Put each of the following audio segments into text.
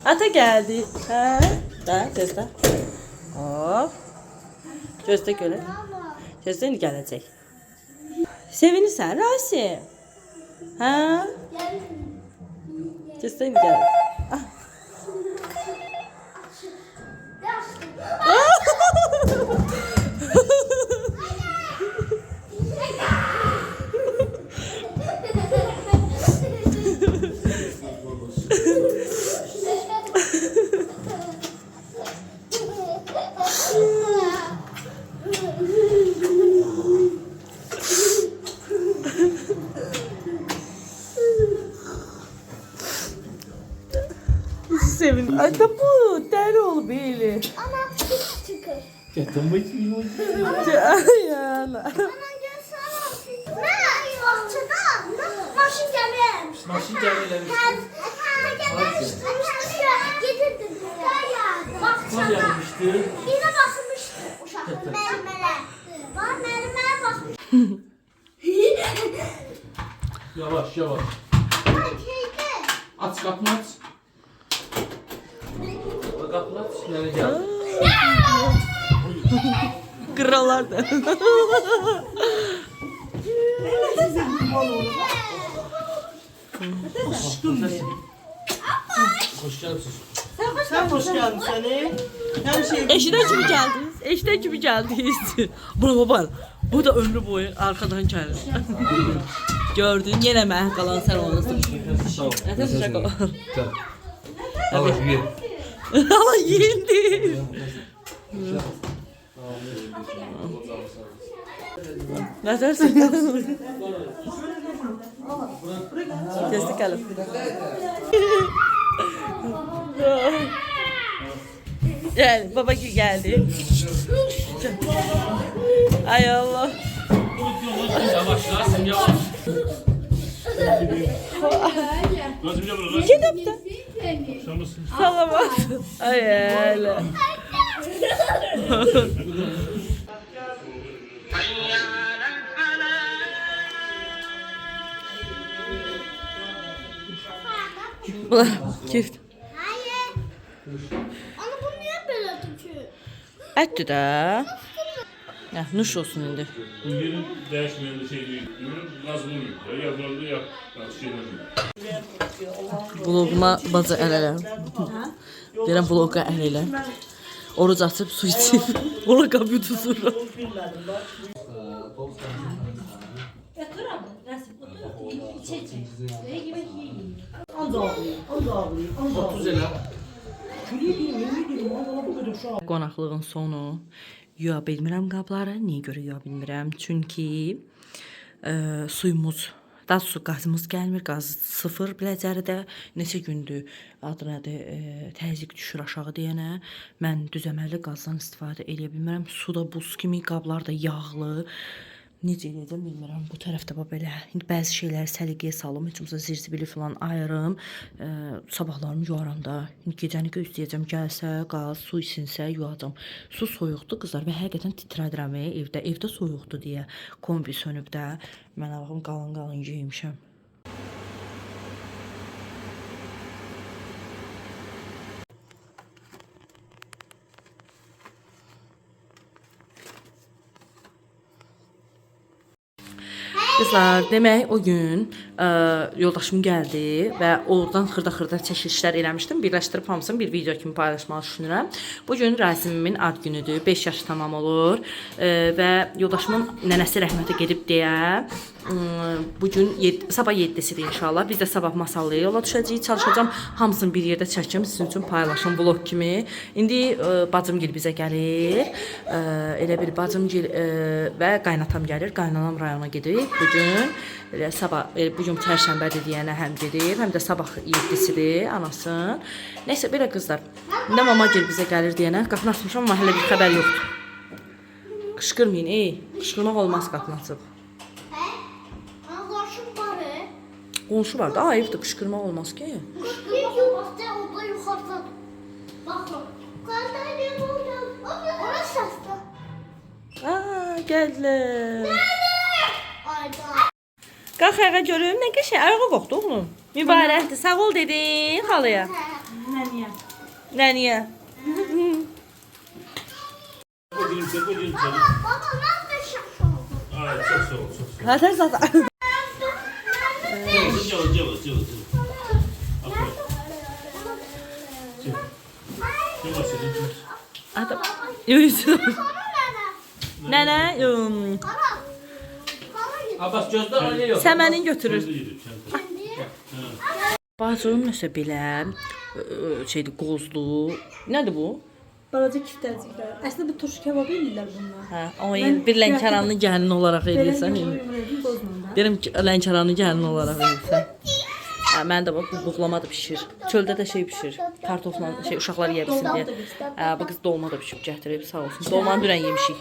Ata geldi. Ha? Da, gözlə. Hop. Gözlə görə. Gözlə indi gələcək. Sevinirsən, Rasim? Ha? Gözlə indi gələcək. Ah. Sevin. Ay da bu deli olup böyle. Ana çıkır. Getir bakayım. Ay ana. Ana gel sana. Ben bahçede maşın gelmemiş. Maşın gelmemiş. Gelmemişti. Getirdim. Nasıl Bahçede. yapmıştı? Yine bakmıştı uşağın mermere. Var mermere bakmış. Yavaş yavaş. Ay teyze. Aç kapını aç. Kapını aç. Yani gel. Krallar da. Hoş geldin. Sen hoş geldin seni. Her şey Eşine kimi geldiniz? Eşine kimi geldiniz? Buna baba. Bu da ömrü boyu arkadan gelir. Gördün yine mən qalan sen olursun. Sağ ol. Neden sıcak ol? Gel. Allah ye. Ama yendi. Ne dersin? Kestik alıp. Gel baba geldi. Ay Allah. Yavaş Rasim yavaş. Rasim yavaş. Kim yaptı? Salamat. Ay hele. Ulan gift. Hayır. Ana bunu niye böyle tutuyor? Etdi də. Ya nuş olsun indi. Bu yerin değişmeyen bir şey değil. Nasıl oluyor? Ya yazıldı ya şeyler. Vloguma baca əl elə. Deyirəm vloga əl elə. Oruc açıb su içib. Vloga yutuzuram. Qonaqlığın sonu. Yuya bilmirəm qabları. Niyə görə yuya bilmirəm? Çünki suyumuz, daha su qazımız gəlmir. Qaz sıfır Biləcəridə. Neçə gündür adı nədir, təzyiq düşür aşağı deyənə. Mən düzəməlli qazdan istifadə edə bilmirəm. Su da buz kimi, qablar da yağlı. Necə eləyəcəm bilmirəm. Bu tərəfdə bax belə. İndi bəzi şeyləri səliqəyə salım. Heç olmasa zirzibili falan ayırım. Sabahlarımı yuyaram da. İndi gecəni gözləyəcəm. Gəlsə, qaz, su isinsə yuyacam. Su soyuqdur qızlar və həqiqətən titrədirəm evdə. Evdə soyuqdur deyə kombi sönüb də. Mənə baxım qalın-qalın geymişəm. Kızlar, demək o gün yoldaşım gəldi və oradan xırda-xırda çəkilişlər eləmişdim. Birləşdirib hamısını bir video kimi paylaşmağı düşünürəm. Bu gün Rasimimin ad günüdür. 5 yaş tamam olur və yoldaşımın nənəsi rəhmətə gedib deyə bu gün sabah 7-sidir inşallah. Biz də sabah masallıya yola düşəcəyik. Çalışacağam hamısını bir yerdə çəkim, sizin üçün paylaşım vlog kimi. İndi bacımgil bizə gəlir. Elə bir bacımgil və qaynatam gəlir. Qaynanam rayona gedir. Bu gün sabah bu gün çərşənbədir deyənə həm gedir, həm də sabah 7-sidir anasın. Nəysə belə qızlar. Nə mama gel bizə gəlir deyənə qapını açmışam amma hələ bir xəbər yoxdur. Qışqırmayın, qışqırmaq olmaz qapını açıb. Ana qarşım var. Qonşu var da, ayıbdır, qışqırmaq olmaz ki. Qışqırmaq olmaz da o da yuxarıdadır. Baxın. Qardaşım orada. Ora səsdə. Gəldilər. Ayda. Qalx ayağa görüm, nə qəşəng ayağa qalxdı oğlum. Mübarəkdir, sağ ol dedin xalaya. Mən niyə? Neniye? Bu gülümse, bu gülümse. Baba ben de şaş oldum. Ay çok sağ ol, çok sağ ol. Zaten zaten. Cıvıl. Aferin. Cıvıl senin. Adam. Yürüsün. Nene. Nene. Kara. Kara yedi. Abbas gözde öyle yok. Səmənin götürür. Kendi yedim, kendi. Bacım nəsə belə şeydi qozlu. Nədir bu? Balaca kiftəciklər. Əslində bu turşu kebabı edirlər bunlar. Hə, amma bir Lənkəranlı gəlin olaraq eləyirsən. Qozla. Derim ki, Lənkəranlı gəlin olaraq eləyirsən. Hə, mən də bu buğlama da bişir. Çöldə də şey bişir. Kartofla uşaqlar yeyə bilsin deyə. Hə, bu qız dolma da bişib gətirib, sağ olsun. Dolmanı dünən yemişik.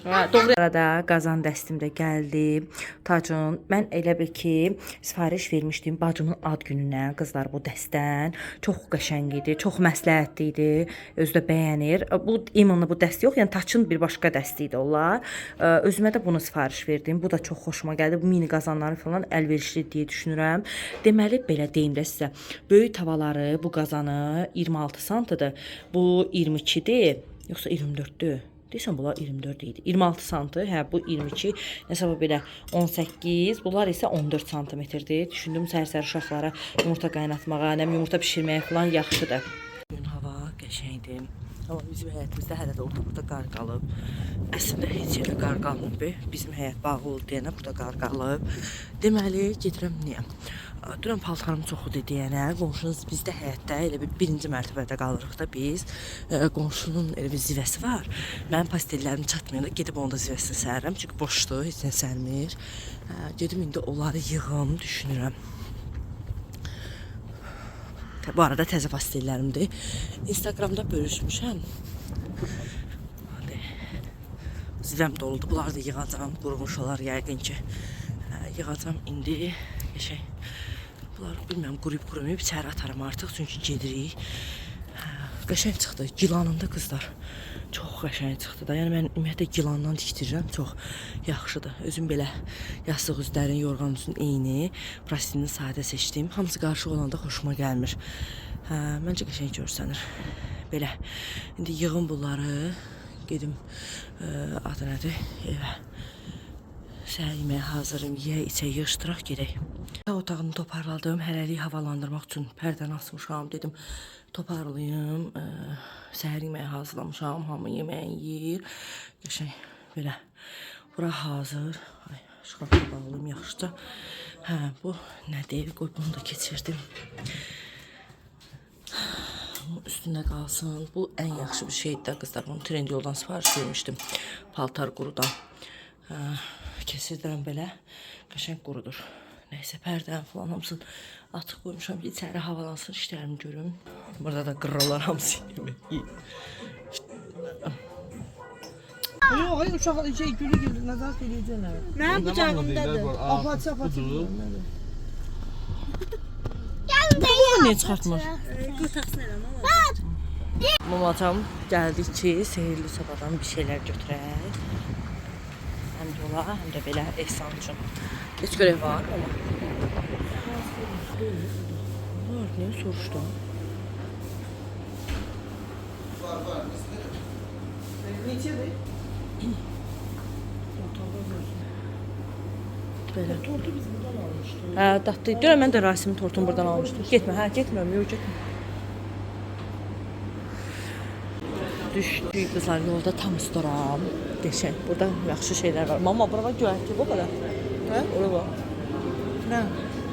Hə, doğru arada qazan dəstimdə gəldi. Tacın, mən elə bil ki, sifariş vermişdim bacımın ad gününə. Qızlar bu dəstdən çox qəşəng idi, çox məsləhətli idi. Özü də bəyənir. Bu imanlı bu dəst yox, yəni Taçın bir başqa dəsti idi onlar. Özümə də bunu sifariş verdim. Bu da çox xoşuma gəldi. Bu mini qazanları falan əlverişli deyə düşünürəm. Deməli belə deyim də sizə. Böyük tavaları bu qazanı 26 santıdır. Bu 22-dir, yoxsa 24-dür? Deyirsən bunlar 24 idi. 26 santı, hə bu 22, nəsə belə 18, bunlar isə 14 santimetrdir. Düşündüm səhər-səhər uşaqlara yumurta qaynatmağa, nəm yumurta bişirməyə falan yaxşıdır. Bugün hava qəşəngdir. Amma bizim həyətimizdə hələ də orada qar qalıb. Əslində heç yerdə qar qalmır. Bizim həyət bağlı oldu deyənə burada qar qalıb. Deməli gedirəm niyə? Dünən paltarım çox idi deyənə, qonşunuz bizdə həyətdə elə bir birinci mərtəbədə qalırıq da biz. Qonşunun elə bir zivəsi var. Mənim pastellərim çatmayanda gedib onda zivəsini sərirəm. Çünki boşdur, heç nə sərmir. Gedim indi onları yığım, düşünürəm. Bu arada təzə pastellərimdir. Instagramda bölüşmüşəm. Zivəm doludur. Bunları da yığacam. Qurumuş olar yəqin ki. Yığacam indi. Qəşəng. Bunlar bilmirəm quruyub içəri atarım artıq çünki gedirik. Qəşəng çıxdı. Gilanında qızlar. Çox qəşəng çıxdı da. Yəni mən ümumiyyətlə gilandan tikdirirəm. Çox yaxşıdır. Özüm belə yastıq üzlərin, yorğan üzün eyni. Plastilini sadə seçdim. Hamısı qarışıq olanda xoşuma gəlmir. Məncə qəşəng görsənir. Belə. İndi yığım bunları. Gedim adı nədir? Evə. Səhər yeməyə hazırım. Yeyə, içə, yığışdıraq gedək. Otağını toparladım. Hələlik havalandırmaq üçün pərdəni asmışam. Dedim toparlayım. Səhər yeməyə hazırlamışam. Hamı yeməyi yeyir. Qəşəng belə. Bura hazır. Ay, şkafı bağlayım yaxşıca. Hə, bu nədir? Qoy bunu da keçirdim. Üstündə qalsın. Bu ən yaxşı bir şeydir də qızlar. Bunu Trendyoldan sifariş vermişdim. Paltar qurudan. Kesirdirəm belə. Qəşəng qurudur. Nəysə pərdəni falan hamısını atıq qoymuşam ki, içəri havalansın, işlərimi görüm. Burada da qırırlar hamısı yemək. Yox, ay uşaq şey gülü gelir, nəzarət eləyəcəklər. Mənim qucağımdadır. Apaç. Bunu niyə çıxartmır? Qurtaxsın eləmə. Mamacam gəldik ki, sehirli sobadan bir şeylər götürək. Həm də ola, həm də belə ehsan üçün. Heç görək var ama. Var, niyə soruşdum? Var. Neçədir? Belə. Tortu biz buradan almışdıq. Hə, dadlı. Dünən mən də Rasimin tortunu buradan almışdım. Getmə, getmirəm, yox, getmə. Düşdük qızlar yolda tam storam. Qəşəng. Burada yaxşı şeylər var. Mama, bura göyərti bu qədər. Hə? Ora var. Nə?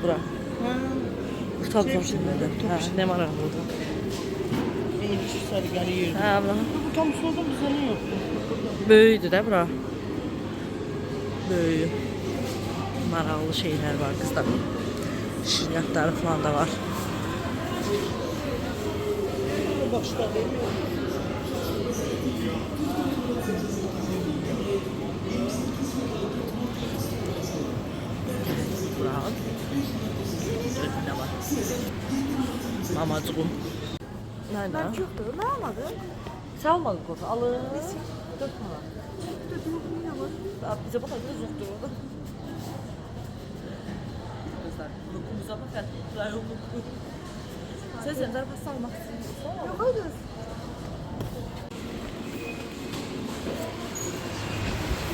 Bura. Hə. Qutab zaşındadır. Hə, nə var burada? Eyni sərgəli yerdir. Hə, bura. Bu tam soldan bizə nə yoxdur? Böyüdür də bura. Böyük. Maraqlı şeylər var qızlar. Şirniyyatları falan da var. Başda deyil. Rahat. Ne var? Mamacığım. Nerede? Ben çoxdur. Nə almadın? Sen almadın kotu. Alın. 4 para. Bize bak hadi uzaktur orada. Kızlar, lokumuza bakın. Sözüm zarafat salmaq istəyirsən. Yox hayır.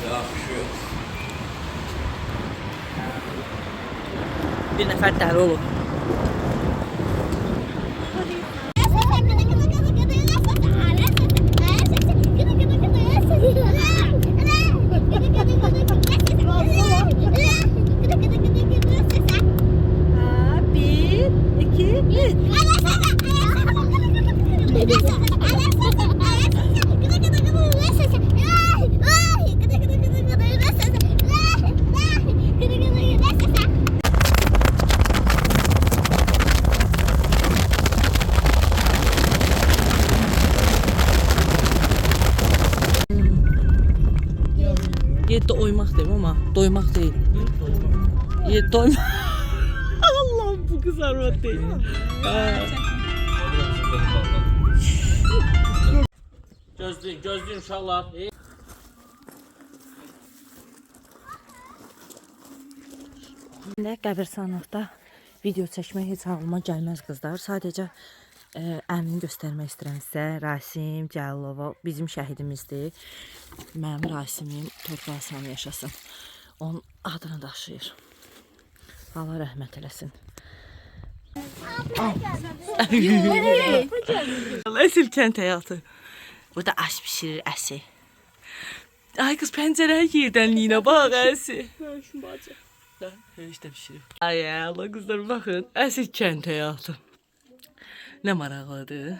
Yaxşı. Bir nəfər dəli olub. Ha, 1, 2, 3. Yeddi oymaq deyim ama doymaq deyil. Yeddi oymaq. Allah'ım bu kız arvad değil. Gözləyin inşallah. Ne qəbirstanlıqda video çəkmək heç ağlıma gəlməz qızlar. Sadəcə əmini göstərmək istəyirəm sizə. Rasim Cəlilova bizim şəhidimizdir. Mənim Rasimim torpağı sağ yaşasın. Onun adını daşıyır. Allah rəhmət eləsin. Əsl kənd həyatı. Burada aş pişirir əsi. Ay qız pəncərəyə girdənliyinə bax əsi. Heç də pişirir. Ay Allah qızlar baxın. Əsl kənd həyatı. Nə maraqlıdır.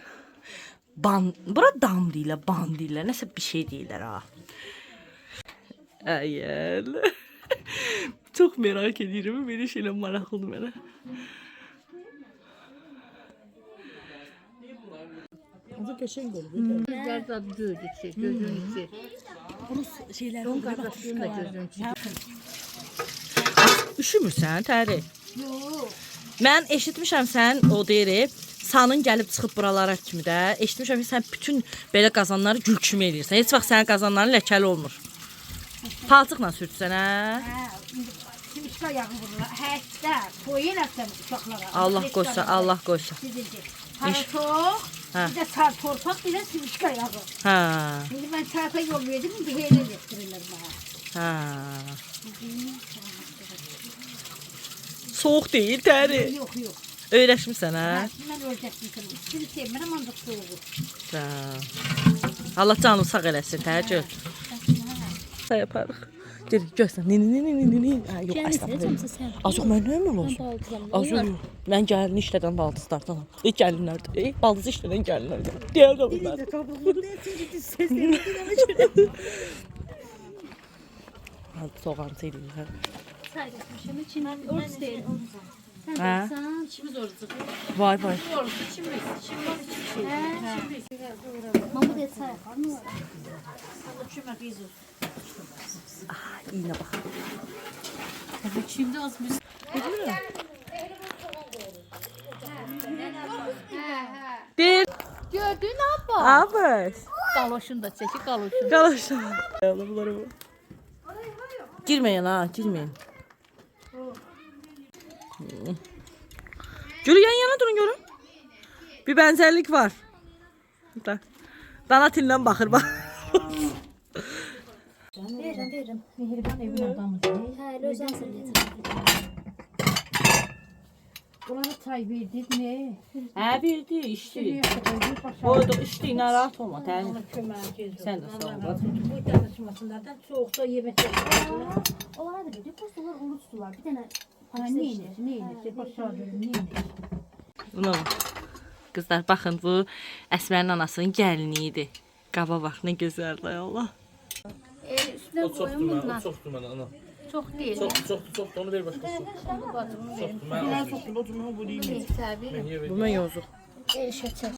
Bura dam deyirlər, ban deyirlər. Nəsə bir şey deyirlər ha. Ay Allah. Çox merak edirəm. Belə şeylər maraqlıdır mənə. Bu qəşəng olur. Gözler de göz içi, gözün içi. Bunun şeyləri Onun kardeşliğin de gözün içi. Üşümürsən, Təri? Yox. Mən eşitmişəm sən o deyir, sanın gəlib çıxıb buralara kimi də. Eşitmişəm ki, sən bütün belə qazanları gül kimi eləyirsən. Heç vaxt sənin qazanların ləkəli olmur. Palçıqla sürtsən, hə? Şimdi çıkar yakın vururlar. Hətta koyun atsan uşaqlara. Allah qoysa, Allah qoysa. Para çok, Ha. bir de sar torpak, bir de sivişka yağı. Hə, Şimdi ben çarpa yol verdim, bir hele getirirler bana. hə. Soğuk deyil, Təri. Yok yok. Öyrəşmirsən, hə? Şimdi ben öleceksin kırmızı. Şimdi sevmem ancak soğuğu. Hə. Allah canını sağ eləsin, Tərcü. Nə yaparıq? Gel, göstər. Ni. Ha, yox, əstəğfurullah. Az yox, mən nəyim olsun? Az yox. Mən gəlini işlədən baldızlardanam. İlk gəlinlərdir. Baldızı işlədən gəlinlərdir. Deyər də bunlar. Soğantı eləyir. Saymışım için orası değil. Hə? Sen içimiz orası. Vay. Mamı da say. İyinə bax. Şimdi az biz. Deyir. Gördün abla. Abi. Galoşun da çeki galoşun. Qalaşın. Bunları bu. Girməyin ha, girməyin. Gülü yan yana durun görün. Bir benzerlik var. Danatilden bakır bak. Veririm. Mehriban evin adamı. He, özel sırrı. Onlara çay verdik ne? Hə bildi, işdi. Qoydu, işdi, narahat olma, təmin. Sən də sağ ol. Bu danışmasınlardan soğukta yemek yapıyorlar. Onlar da böyle postalar unuttular. Bir tane Ha ne inir? Başa dönüm ne inir? Buna bak. Kızlar baxın, bu Əsmərin anasının gəlinidir. Qaba bax, nə gözəldir, Allah. Üstüne koyun bunlar. Çoxdur mənə ana. Çok değil. Çoxdur, onu ver başqası. Çoxdur, mən Çok oturma bu değil mi? Tabii. Bu mən yozuq. Şeker.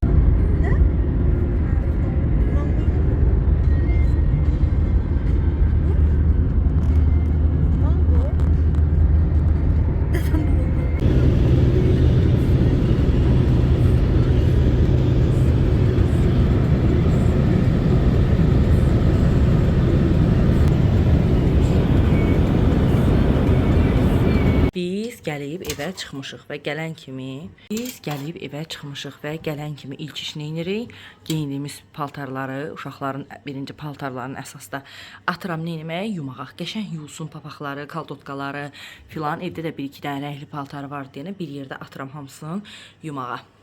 Biz gəlib evə çıxmışıq və gələn kimi ilk iş neynirik? Geyindiyimiz paltarları, uşaqların birinci paltarlarının əsasda atıram neyniməyə yumağa. Qəşəng yuyulsun papaqları, kaldotkaları filan. Evdə də bir iki dənə rəngli paltarı var deyənə bir yerdə atıram hamısını yumağa.